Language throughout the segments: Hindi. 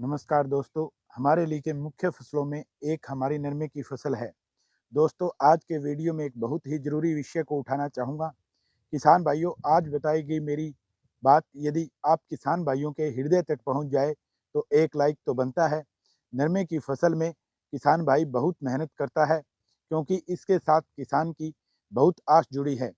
नमस्कार दोस्तों, हमारे लिए के मुख्य फसलों में एक हमारी नरमे की फसल है। दोस्तों, आज के वीडियो में एक बहुत ही ज़रूरी विषय को उठाना चाहूँगा। किसान भाइयों, आज बताई गई मेरी बात यदि आप किसान भाइयों के हृदय तक पहुँच जाए तो एक लाइक तो बनता है। नरमे की फसल में किसान भाई बहुत मेहनत करता है, क्योंकि इसके साथ किसान की बहुत आस जुड़ी है।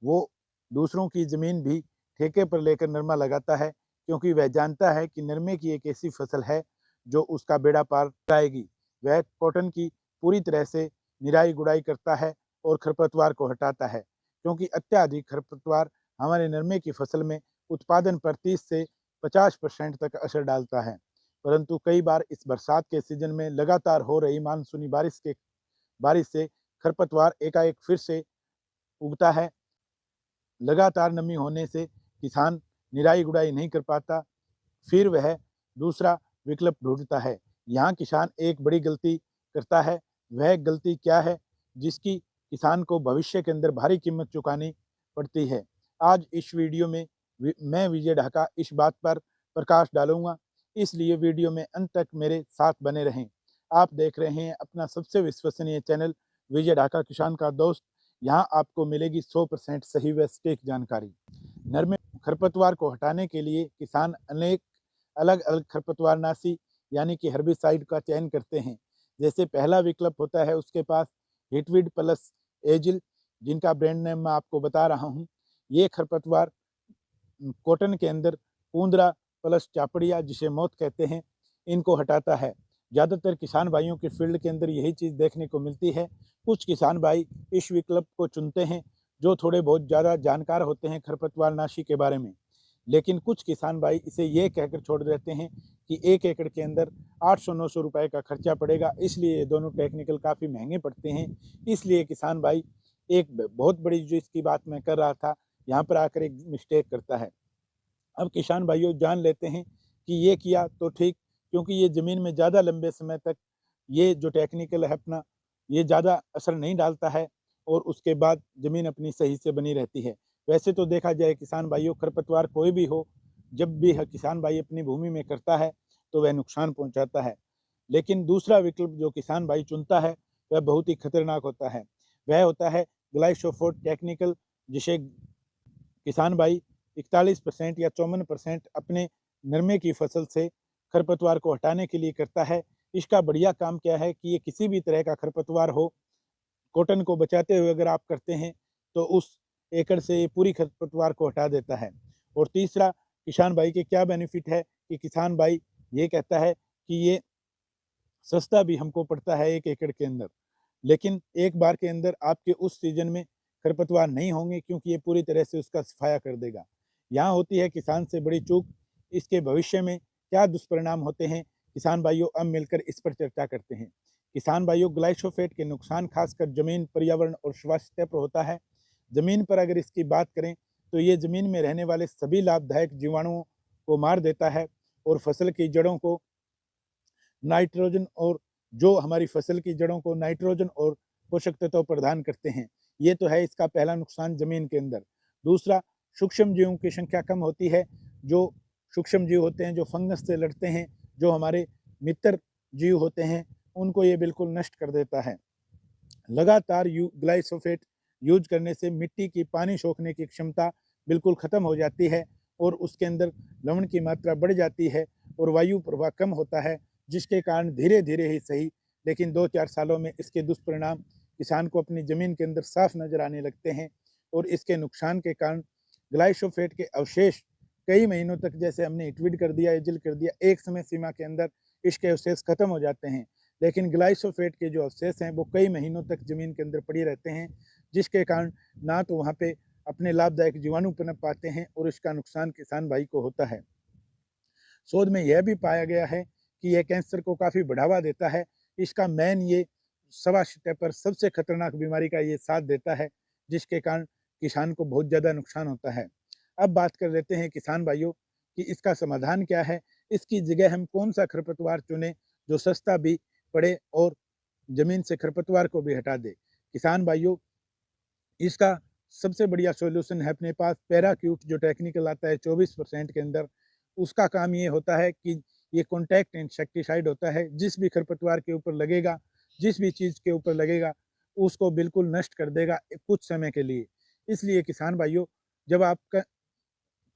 वो दूसरों की ज़मीन भी ठेके पर लेकर नरमा लगाता है, क्योंकि वह जानता है कि नरमे की एक ऐसी फसल है जो उसका बेड़ा पार लाएगी। वह कॉटन की पूरी तरह से निराई गुड़ाई करता है और खरपतवार को हटाता है, क्योंकि अत्याधिक खरपतवार हमारे नरमे की फसल में उत्पादन पर 30 से 50% तक असर डालता है। परंतु कई बार इस बरसात के सीजन में लगातार हो रही मानसूनी बारिश से खरपतवार एकाएक फिर से उगता है। लगातार नमी होने से किसान निराई गुड़ाई नहीं कर पाता, फिर वह दूसरा विकल्प ढूंढता है। यहाँ किसान एक बड़ी गलती करता है। वह गलती क्या है जिसकी किसान को भविष्य के अंदर भारी कीमत चुकानी पड़ती है। आज इस वीडियो में मैं विजय ढाका इस बात पर प्रकाश डालूंगा, इसलिए वीडियो में अंत तक मेरे साथ बने रहें। आप देख रहे हैं अपना सबसे विश्वसनीय चैनल विजय ढाका किसान का दोस्त। यहाँ आपको मिलेगी 100% सही व सटीक जानकारी। नरमे खरपतवार को हटाने के लिए किसान अनेक अलग अलग खरपतवारनाशी यानी कि हर्बिसाइड का चयन करते हैं। जैसे पहला विकल्प होता है उसके पास हिटवीड प्लस एजिल, जिनका ब्रांड नेम मैं आपको बता रहा हूँ। ये खरपतवार कॉटन के अंदर पूंदरा प्लस चापड़िया, जिसे मौत कहते हैं, इनको हटाता है। ज़्यादातर किसान भाइयों के फील्ड के अंदर यही चीज़ देखने को मिलती है। कुछ किसान भाई इस विकल्प को चुनते हैं जो थोड़े बहुत ज़्यादा जानकार होते हैं खरपतवारनाशी के बारे में, लेकिन कुछ किसान भाई इसे ये कहकर छोड़ देते हैं कि 1 एकड़ के अंदर 800-900 रुपए का खर्चा पड़ेगा, इसलिए ये दोनों टेक्निकल काफ़ी महंगे पड़ते हैं। इसलिए किसान भाई एक बहुत बड़ी जो इसकी बात मैं कर रहा था, यहाँ पर आकर एक मिस्टेक करता है। अब किसान भाइयों जान लेते हैं कि ये किया तो ठीक, क्योंकि ये ज़मीन में ज़्यादा लंबे समय तक ये जो टेक्निकल है अपना, ये ज़्यादा असर नहीं डालता है और उसके बाद ज़मीन अपनी सही से बनी रहती है। वैसे तो देखा जाए किसान भाइयों, खरपतवार कोई भी हो, जब भी किसान भाई अपनी भूमि में करता है तो वह नुकसान पहुँचाता है। लेकिन दूसरा विकल्प जो किसान भाई चुनता है वह बहुत ही खतरनाक होता है। वह होता है ग्लाइफोसैट टेक्निकल, जिसे किसान भाई 41% या 54% अपने नरमे की फसल से खरपतवार को हटाने के लिए करता है। इसका बढ़िया काम क्या है कि ये किसी भी तरह का खरपतवार हो, कॉटन को बचाते हुए अगर आप करते हैं तो उस एकड़ से ये पूरी खरपतवार को हटा देता है। और तीसरा, किसान भाई के क्या बेनिफिट है कि किसान भाई ये कहता है कि ये सस्ता भी हमको पड़ता है 1 एकड़ के अंदर, लेकिन एक बार के अंदर आपके उस सीजन में खरपतवार नहीं होंगे, क्योंकि ये पूरी तरह से उसका सफाया कर देगा। यहाँ होती है किसान से बड़ी चूक। इसके भविष्य में क्या दुष्परिणाम होते हैं, किसान भाइयों अब मिलकर इस पर चर्चा करते हैं। किसान भाइयों, ग्लाइफोसेट के नुकसान खासकर जमीन, पर्यावरण और स्वास्थ्य पर होता है। जमीन पर अगर इसकी बात करें तो ये जमीन में रहने वाले सभी लाभदायक जीवाणुओं को मार देता है और फसल की जड़ों को नाइट्रोजन और जो हमारी फसल की जड़ों को नाइट्रोजन और पोषक तत्व प्रदान करते हैं। ये तो है इसका पहला नुकसान जमीन के अंदर। दूसरा, सूक्ष्म जीवों की संख्या कम होती है। जो सूक्ष्म जीव होते हैं जो फंगस से लड़ते हैं, जो हमारे मित्र जीव होते हैं, उनको ये बिल्कुल नष्ट कर देता है। लगातार ग्लाइफोसेट यूज करने से मिट्टी की पानी सोखने की क्षमता बिल्कुल ख़त्म हो जाती है और उसके अंदर लवण की मात्रा बढ़ जाती है और वायु प्रवाह कम होता है, जिसके कारण धीरे धीरे ही सही लेकिन 2-4 सालों में इसके दुष्परिणाम किसान को अपनी ज़मीन के अंदर साफ नज़र आने लगते हैं। और इसके नुकसान के कारण ग्लाइफोसेट के अवशेष कई महीनों तक, जैसे हमने हिटवीड कर दिया, एजिल कर दिया, एक समय सीमा के अंदर इसके अवशेष खत्म हो जाते हैं, लेकिन ग्लाइफोसेट के जो अवशेष हैं वो कई महीनों तक ज़मीन के अंदर पड़ी रहते हैं, जिसके कारण ना तो वहाँ पे अपने लाभदायक जीवाणु पनप पाते हैं और इसका नुकसान किसान भाई को होता है। शोध में यह भी पाया गया है कि यह कैंसर को काफ़ी बढ़ावा देता है। इसका मेन ये सवा सतह पर सबसे खतरनाक बीमारी का ये साथ देता है, जिसके कारण किसान को बहुत ज़्यादा नुकसान होता है। अब बात कर लेते हैं किसान भाइयों कि इसका समाधान क्या है। इसकी जगह हम कौन सा खरपतवार चुनें जो सस्ता भी पड़े और ज़मीन से खरपतवार को भी हटा दे। किसान भाइयों, इसका सबसे बढ़िया सॉल्यूशन है अपने पास पैराक्यूट, जो टेक्निकल आता है 24% के अंदर। उसका काम ये होता है कि ये कॉन्टैक्ट इंसेक्टिसाइड होता है, जिस भी खरपतवार के ऊपर लगेगा, जिस भी चीज़ के ऊपर लगेगा, उसको बिल्कुल नष्ट कर देगा कुछ समय के लिए। इसलिए किसान भाइयों, जब आपका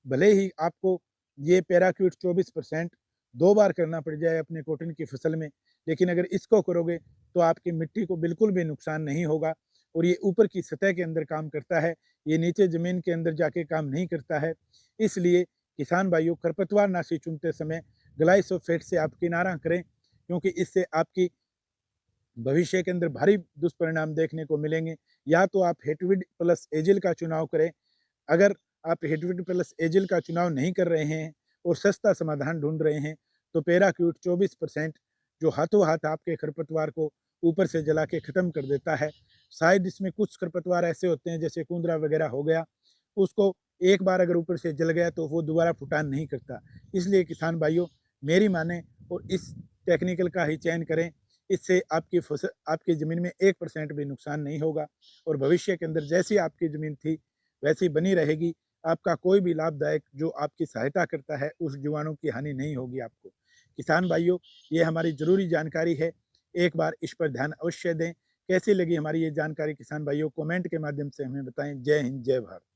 भले ही आपको ये पैराक्यूट 24% 2 बार करना पड़ जाए अपने कॉटन की फसल में, लेकिन अगर इसको करोगे तो आपकी मिट्टी को बिल्कुल भी नुकसान नहीं होगा और ये ऊपर की सतह के अंदर काम करता है, ये नीचे ज़मीन के अंदर जाके काम नहीं करता है। इसलिए किसान भाइयों, खरपतवार नाशी चुनते समय ग्लाइफोसेट से आप किनारा करें, क्योंकि इससे आपकी भविष्य के अंदर भारी दुष्परिणाम देखने को मिलेंगे। या तो आप हिटविड प्लस एजिल का चुनाव करें। अगर आप हिटविड प्लस एजिल का चुनाव नहीं कर रहे हैं और सस्ता समाधान ढूंढ रहे हैं, तो पैराक्यूट 24% जो हाथों हाथ आपके खरपतवार को ऊपर से जला के ख़त्म कर देता है। शायद इसमें कुछ खरपतवार ऐसे होते हैं, जैसे कुंदरा वगैरह हो गया, उसको एक बार अगर ऊपर से जल गया तो वो दोबारा फुटान नहीं करता। इसलिए किसान भाइयों, मेरी माने और इस टेक्निकल का ही चयन करें। इससे आपकी फसल, आपकी ज़मीन में 1% भी नुकसान नहीं होगा और भविष्य के अंदर जैसी आपकी ज़मीन थी वैसी बनी रहेगी। आपका कोई भी लाभदायक जो आपकी सहायता करता है, उस जीवाणु की हानि नहीं होगी आपको। किसान भाइयों, ये हमारी ज़रूरी जानकारी है, एक बार इस पर ध्यान अवश्य दें। कैसी लगी हमारी ये जानकारी किसान भाइयों, कमेंट के माध्यम से हमें बताएं। जय हिंद, जय भारत।